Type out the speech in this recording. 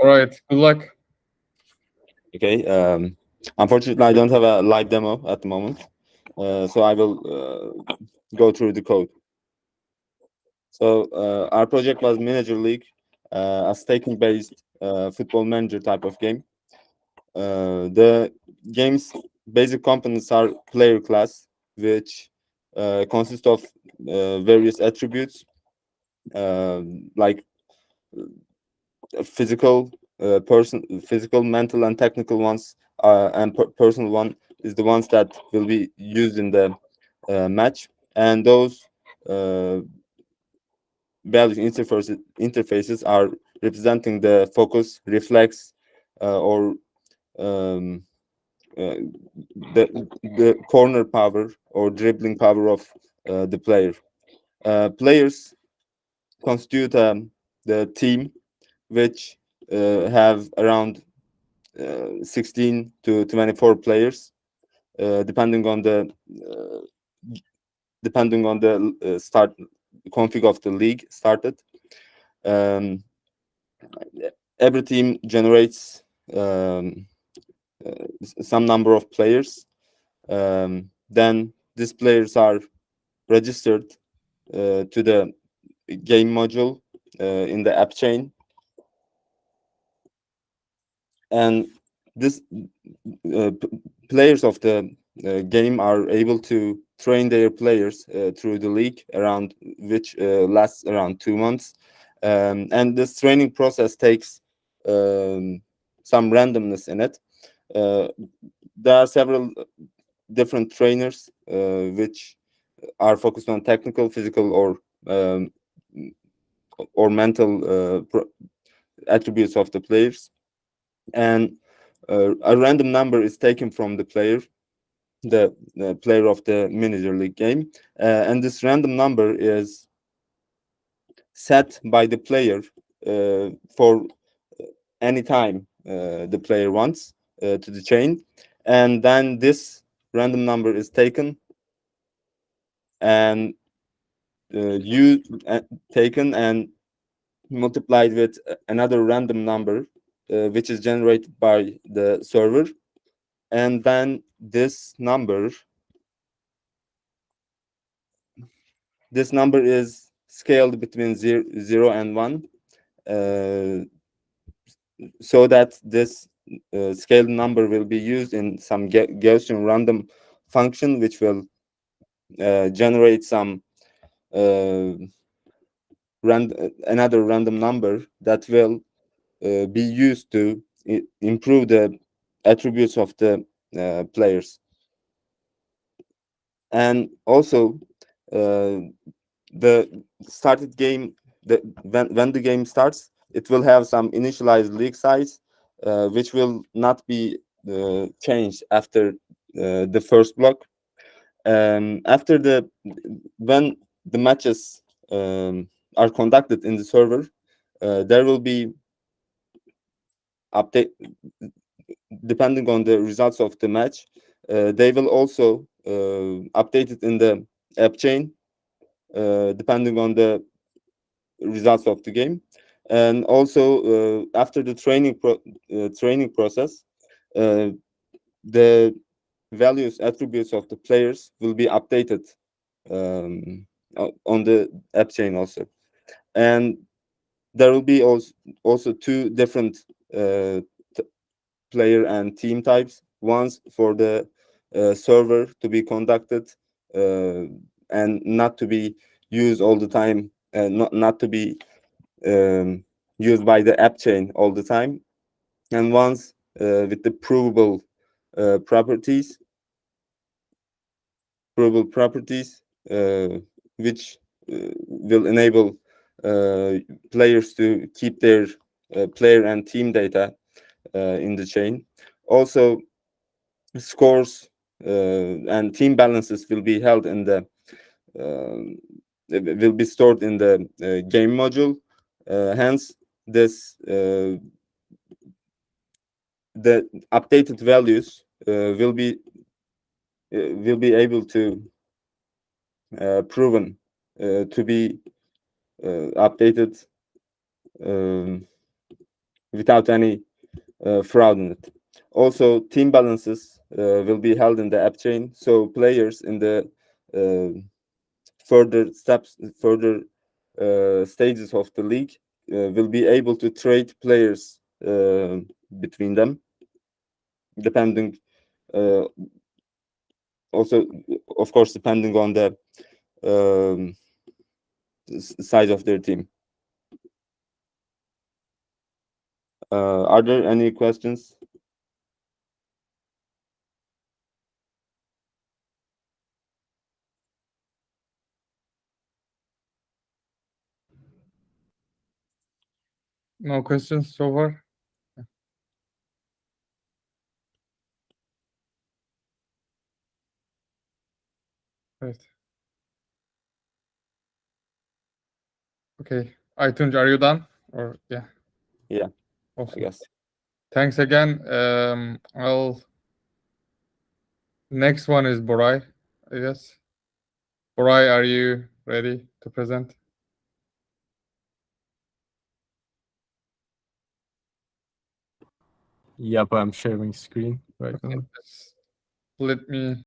All right. Good luck. Okay. Unfortunately, I don't have a live demo at the moment, so I will go through the code. So our project was Minager League, a staking-based football manager type of game. The game's basic components are player class, which consists of various attributes like physical, physical, mental, and technical ones, and personal one is the ones that will be used in the match, and those uh, value interfaces are representing the focus, reflex, or um, uh, the corner power or dribbling power of the player. Players constitute the team, which have around 16 to 24 players, depending on the uh, start config of the league started. Um, every team generates some number of players. Then these players are registered to the game module in the app chain, and this players of the game are able to train their players through the league, around which lasts around 2 months, and this training process takes some randomness in it. uh, there are several different trainers which are focused on technical, physical, um, or mental attributes of the players, and a random number is taken from the player of the miniature league game, and this random number is set by the player for any time the player wants to the chain, and then this random number is taken and you taken and multiplied with another random number which is generated by the server, and then this number is scaled between 0 and 1, so that this scaled number will be used in some Gaussian random function, which will generate some uh, another random number that will be used to improve the attributes of the players. And also, uh, the started game, when the game starts, it will have some initialized league size, which will not be changed after the first block. After when the matches are conducted in the server, there will be update depending on the results of the match. They will also update it in the app chain, depending on the results of the game. And also, after the training process, uh, the values attributes of the players will be updated on the app chain also. And there will be also two different uh, player and team types. One's for the server to be conducted uh, and not to be used all the time, not to be um, used by the app chain all the time, and one's with the provable properties, which will enable players to keep their player and team data in the chain. Also, scores and team balances will be held in the will be stored in the game module. Hence, this the updated values will be able to proven to be updated um, without any fraud in it. Also, team balances will be held in the app chain, so players in the further stages of the league will be able to trade players between them, depending also, of course, depending on the size of their team. Are there any questions? No questions so far? Right. Okay. Aytunç, are you done? Or yeah. Yeah, Awesome. I guess. Thanks again. Next one is Boray, I guess. Boray, are you ready to present? Yep, I'm sharing screen right Okay, now. just let me